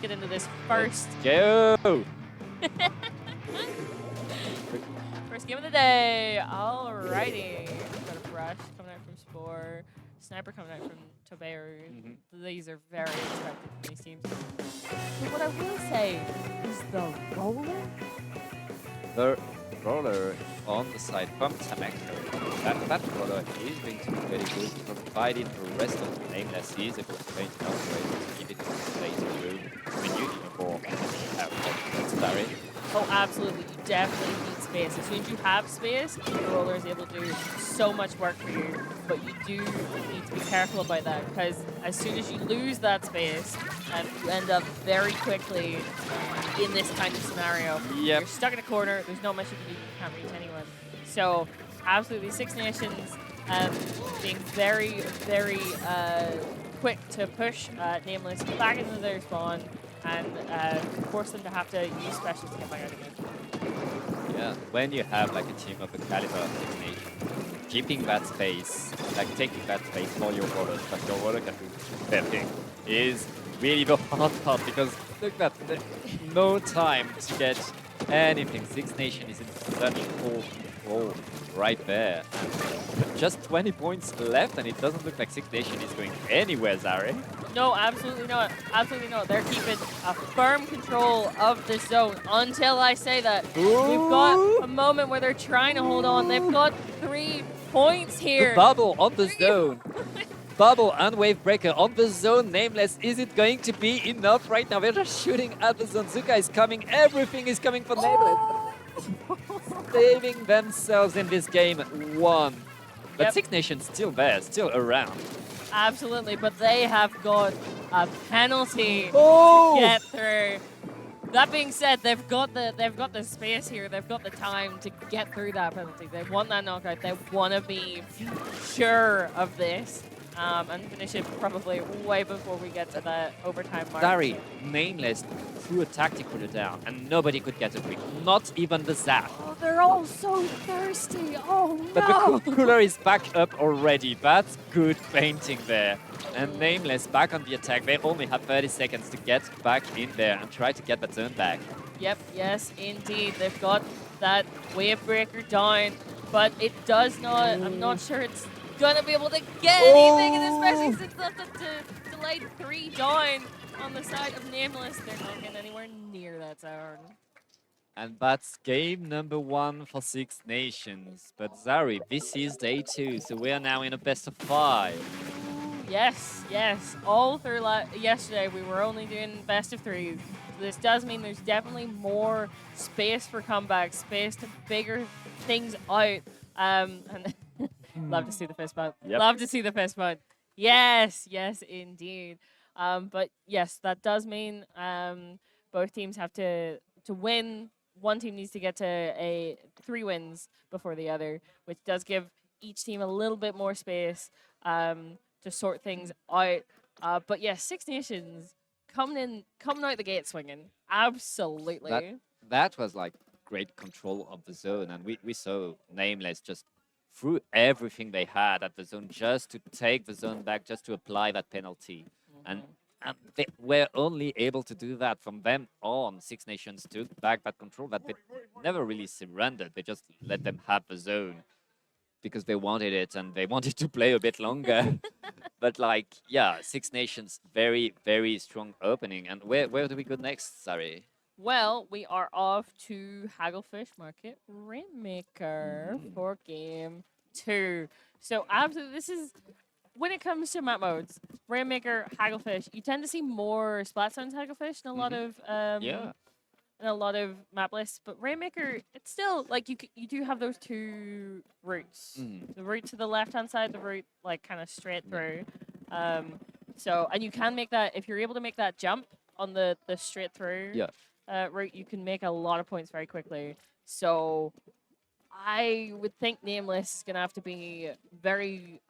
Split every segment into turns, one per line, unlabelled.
get into this first.
Go!
First game of the day. Alrighty. Got a brush coming out from Spore. Sniper coming out from Tobaru. These are very expected from these teams. But what I will say is the roller.
The roller on the side from Tameko. That roller is going to be very good, provided the rest of the Nameless is able to paint it upgrade to keep it in place room. I mean, you need more that's Barry.
Oh, absolutely. You definitely need space. As soon as you have space, the roller is able to do so much work for you. But you do need to be careful about that, because as soon as you lose that space, you end up very quickly in this kind of scenario.
Yep.
You're stuck in a corner. There's not much you can do. You can't reach anyone. So, absolutely, Six Nations being very, very quick to push Nameless back into their spawn and force them to have to use specials to get back out again.
Yeah, when you have like a team of the caliber of Six Nations, keeping that space, like taking that space for your rollers, but your roller can do their thing, is really the hard part, because look at that, no time to get anything. Six Nation is in such full control right there. And just 20 points left, and it doesn't look like Six Nation is going anywhere, Zari.
No, absolutely not. Absolutely not. They're keeping a firm control of this zone until I say that.
Ooh.
We've got a moment where they're trying to hold on. They've got 3 points here.
The bubble on the zone. Bubble and wave breaker on the zone. Nameless, is it going to be enough right now? They're just shooting at the zone. Zuka is coming. Everything is coming for Nameless. Saving themselves in this game 1. But
Yep.
Six Nations still there, still around.
Absolutely, but they have got a penalty
Oh!
to get through. That being said, they've got the space here. They've got the time to get through that penalty. They want that knockout. They want to be sure of this and finish it probably way before we get to that overtime mark.
Dari, Nameless threw a tactical down, and nobody could get a pick. Not even the Zap.
Oh, they're all so thirsty. Oh no!
But the cooler is back up already. That's good painting there. And Nameless back on the attack. They only have 30 seconds to get back in there and try to get that zone back.
Yep, yes, indeed. They've got that wave breaker down, but it does not. I'm not sure it's gonna be able to get anything, and especially since the delayed 3 down on the side of Nameless, they're not getting anywhere near that zone.
And that's game number 1 for Six Nations. But Zari, this is day 2, so we are now in a best of 5.
Yes, yes. All through yesterday, we were only doing best of 3s. So this does mean there's definitely more space for comeback, space to figure things out. And love to see the fist bump.
Yep.
Love to see the fist bump. Yes, yes, indeed. But yes, that does mean both teams have to win. One team needs to get to 3 wins before the other, which does give each team a little bit more space to sort things out. But yes, Six Nations coming out the gate swinging. Absolutely.
That was like great control of the zone, and we saw Nameless just threw everything they had at the zone just to take the zone back, just to apply that penalty. And they were only able to do that from then on. Six Nations took back that control, that they never really surrendered. They just let them have the zone because they wanted it and they wanted to play a bit longer. But like, yeah, Six Nations, very, very strong opening. And where do we go next, Sari?
Well, we are off to Hagglefish Market Rainmaker for game 2. So absolutely, this is, when it comes to map modes, Rainmaker, Hagglefish, you tend to see more Splat Zones Hagglefish in a lot of in a lot of map lists, but Rainmaker, it's still like you do have those 2 routes. The route to the left-hand side, the route like kind of straight through. So, and you can make that, if you're able to make that jump on the straight through route, you can make a lot of points very quickly. So I would think Nameless is going to have to be very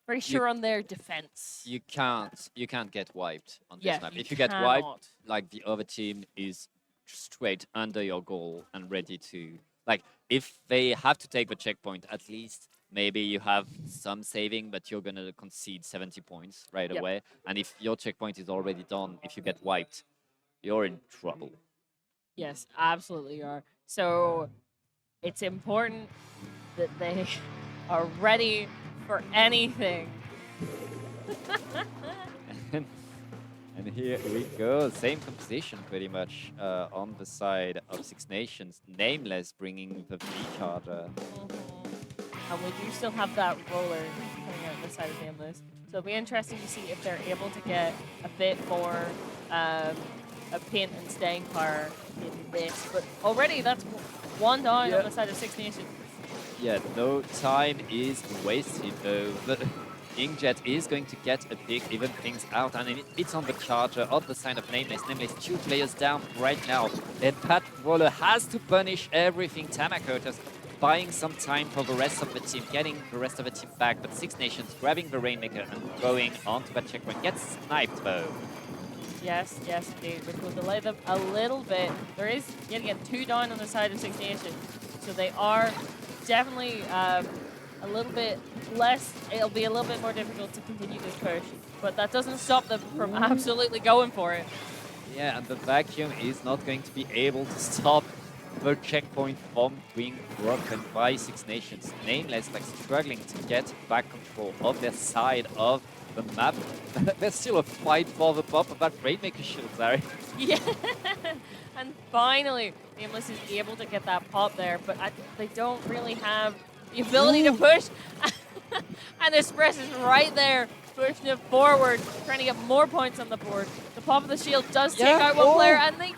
very sure on their defense.
You can't get wiped on this
Yeah,
map.
you
If you get wiped,
cannot.
like the other team is straight under your goal and ready to, like, if they have to take the checkpoint, at least maybe you have some saving, but you're gonna concede 70 points right
Yep.
away. And if your checkpoint is already done, if you get wiped, you're in trouble.
Yes, absolutely are. So it's important that they are ready for anything.
and, and here we go, same composition pretty much on the side of Six Nations. Nameless bringing the V charger.
And we do still have that roller coming out the side of Nameless. So it'll be interesting to see if they're able to get a bit more a paint and staying power in this. But already that's one down on the side of Six Nations.
Yeah, no time is wasted though. The Inkjet is going to get a big even things out, and it's on the charger on the side of Nameless. Nameless 2 players down right now, and Pat Roller has to punish everything. Tamako just buying some time for the rest of the team, getting the rest of the team back, but Six Nations grabbing the Rainmaker and going onto that checkpoint. Gets sniped though.
Yes, yes, indeed, which will delay them a little bit. There is, yet again, 2 down on the side of Six Nations, so they are definitely a little bit less, it'll be a little bit more difficult to continue this push, but that doesn't stop them from absolutely going for it.
Yeah, and the vacuum is not going to be able to stop the checkpoint from being broken by Six Nations. Nameless like struggling to get back control of their side of the map. There's still a fight for the pop of that Rainmaker shield, sorry.
Yeah, and finally, Nameless is able to get that pop there, but they don't really have the ability to push. And Express is right there, pushing it forward, trying to get more points on the board. The pop of the shield does take out one player, and they...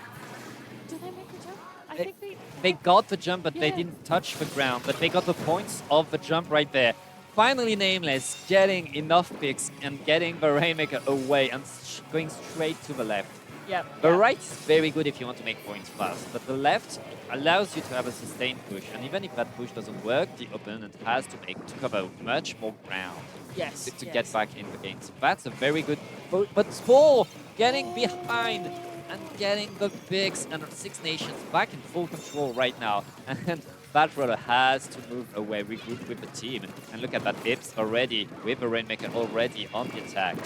Did they make the jump? I think
They got the jump, but they
Yeah.
didn't touch the ground. But they got the points of the jump right there. Finally, Nameless getting enough picks and getting the Rainmaker away and going straight to the left.
Yep.
The right is very good if you want to make points fast, but the left allows you to have a sustained push. And even if that push doesn't work, the opponent has to cover much more ground
Yes.
to
yes.
get back in the game. So that's a very good... But Spore getting behind and getting the picks, and Six Nations back in full control right now. And Bad Brother has to move away, regroup with the team. And look at that, Ips already, with the Rainmaker already on the attack.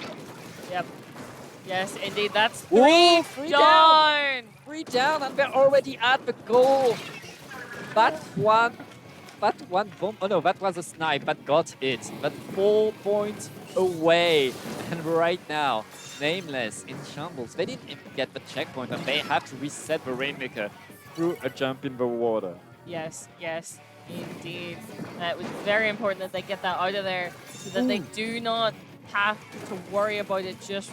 Yep. Yes, indeed. That's
Ooh,
three
three
down.
3 down, and they're already at the goal. That one bomb. Oh no, that was a snipe. That got it. But 4 points away. And right now, Nameless in shambles. They didn't even get the checkpoint, and they have to reset the Rainmaker through a jump in the water.
Yes, yes, indeed. It was very important that they get that out of there so that they do not have to worry about it just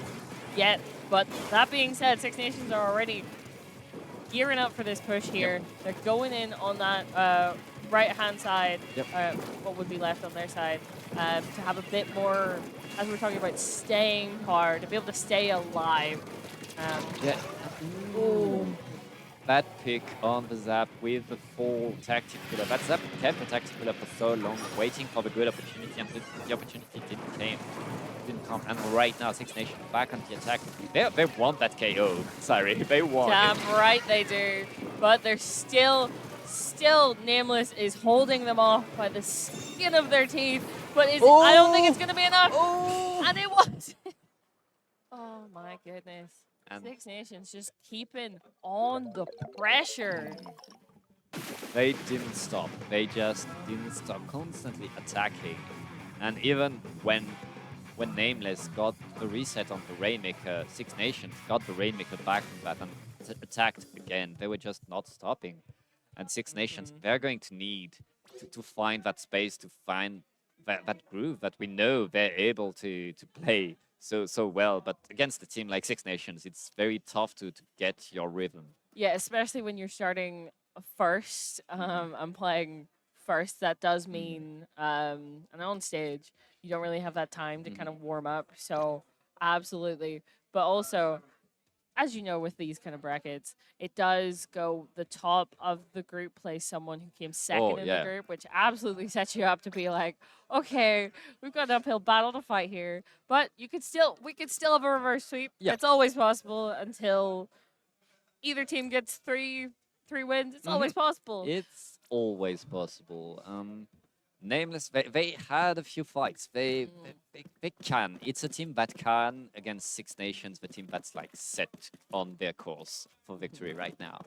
yet. But that being said, Six Nations are already gearing up for this push here.
Yep.
They're going in on that right-hand side,
Yep.
what would be left on their side, to have a bit more, as we were talking about, staying power, to be able to stay alive.
Yeah.
Ooh.
Bad pick on the Zap with the full tactic pillar. That Zap kept the tactic pillar for so long, waiting for the good opportunity, and the opportunity didn't come. And right now, Six Nations back on the attack. They want that KO. Sorry, they want
Damn
it.
right they do. But they're still Nameless is holding them off by the skin of their teeth. But I don't think it's going to be enough.
Oh!
And it was. Oh my goodness.
And
Six Nations just keeping on the pressure.
they didn't stop. They just didn't stop, constantly attacking. And even when Nameless got the reset on the Rainmaker, Six Nations got the Rainmaker back from that and attacked again. They were just not stopping. And Six Nations, they're going to need to find that space, to find that groove that we know they're able to play so well. But against a team like Six Nations, it's very tough to get your rhythm.
Yeah, especially when you're starting first and playing first. That does mean, and on stage, you don't really have that time to kind of warm up. So, absolutely. But also, as you know, with these kind of brackets, it does go the top of the group plays someone who came second in
yeah.
the group, which absolutely sets you up to be like, okay, we've got an uphill battle to fight here, but we could still have a reverse sweep.
Yeah.
It's always possible until either team gets three wins. It's always possible.
It's always possible. Nameless, they had a few fights. They can. It's a team that can against Six Nations, the team that's like set on their course for victory right now.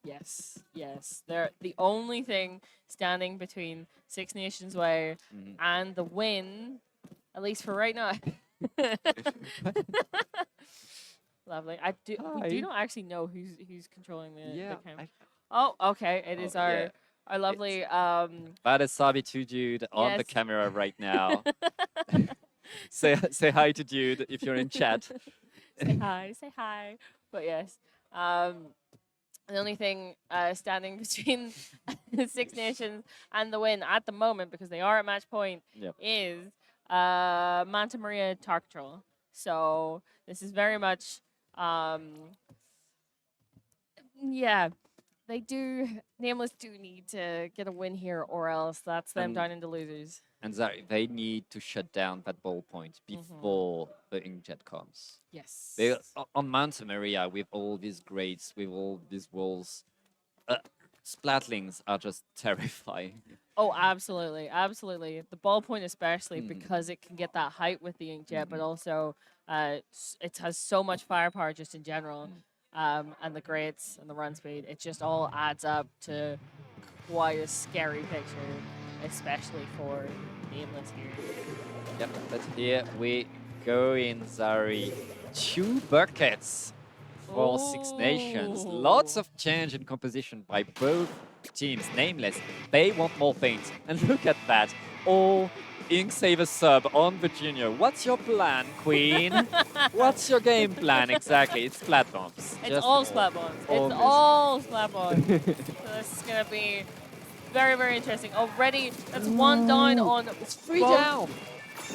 Yes, yes. They're the only thing standing between Six Nations Way
Mhm.
and the win, at least for right now. Lovely. We do
Hi.
not actually know who's controlling the
Yeah.
camera. Oh, okay. It is
Oh, yeah.
our lovely
That is Sabi2 dude on the
yes.
camera right now. Say hi to dude if you're in chat.
Say hi. But yes. The only thing standing between Six Nations and the win at the moment, because they are at match point,
Yep.
is Manta Maria Tarktrol. So this is very much, yeah, they do. Nameless do need to get a win here, or else that's them
And
down into losers.
and Zari, they need to shut down that ball point before the inkjet comes.
Yes.
They on Mount Maria with all these grades, with all these walls, Splatlings are just terrifying.
Oh, absolutely, absolutely. The ballpoint, especially because it can get that height with the inkjet, but also it has so much firepower just in general, and the grades and the run speed. It just all adds up to quite a scary picture, especially for Nameless here.
Yep, but here we go in, Zari. 2 buckets for Six Nations. Lots
Ooh.
of change in composition by both teams. Nameless, they want more paint. And look at that. All Inksaver sub on Virginia. What's your plan, Queen? What's your game plan exactly? It's Splat bombs.
It's
Just
all Splat bombs.
all
It's
this.
all Splat bombs. So this is gonna be very, very interesting. Already, that's one down on
It's 3
both.
down.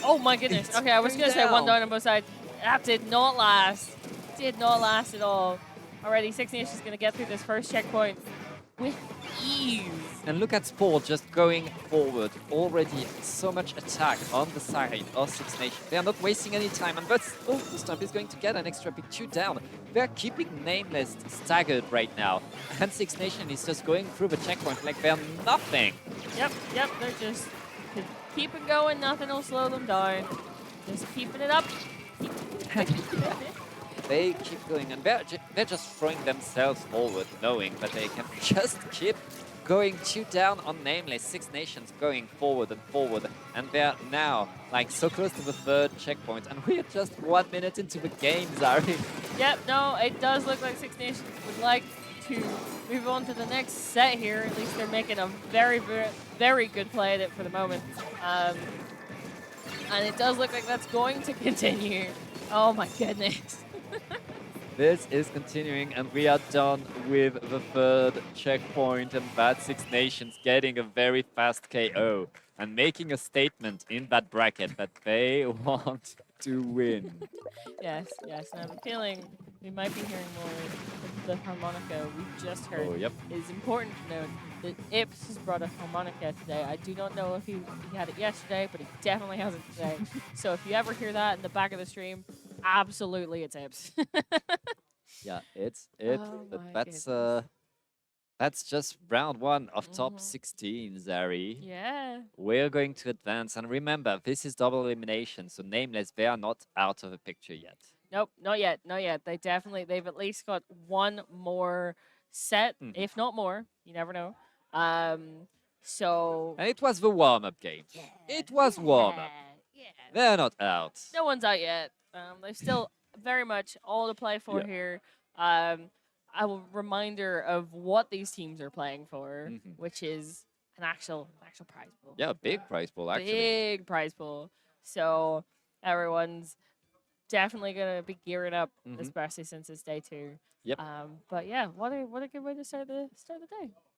Oh my goodness.
It's
Okay, I was
3
gonna say one
down.
down on both sides. That did not last. Did not last at all. Already, Six Nations gonna get through this first checkpoint with ease.
And look at Sport just going forward. Already so much attack on the side of Six Nations. They are not wasting any time. And that's Stump is going to get an extra big 2 down. They're keeping Nameless staggered right now. And Six Nations is just going through the checkpoint like they're nothing.
Yep, they're just keeping going. Nothing will slow them down. Just keeping it up.
They keep going, and they're just throwing themselves forward, knowing that they can just keep going 2 down on Nameless. Six Nations going forward, and they're now like so close to the 3rd checkpoint, and we're just 1 minute into the game, Zari.
Yep, no, it does look like Six Nations would like to move on to the next set here. At least they're making a very, very, very good play at it for the moment. And it does look like that's going to continue. Oh my goodness.
This is continuing, and we are done with the 3rd checkpoint, and that Six Nations getting a very fast KO and making a statement in that bracket that they want to win.
Yes, yes. And I have a feeling we might be hearing more of the harmonica we just heard.
Oh, yep.
It is important to note that Ips has brought a harmonica today. I do not know if he had it yesterday, but he definitely has it today. So if you ever hear that in the back of the stream, absolutely it's Ips.
Yeah, it's
Oh
but
my goodness.
that's just round 1 of top 16, Zari.
Yeah.
We're going to advance, and remember, this is double elimination, so Nameless, they are not out of the picture yet.
Nope, not yet, not yet. They've at least got one more set, if not more. You never know. So
And it was the warm-up game. It was warm-up.
Yeah.
They're not out.
No one's out yet. They've still very much all to play for here. A reminder of what these teams are playing for, which is an actual prize pool.
Yeah, big prize pool, actually.
Big prize pool. So everyone's definitely gonna be gearing up, especially since it's day 2.
Yep.
But yeah, what a good way to start the day.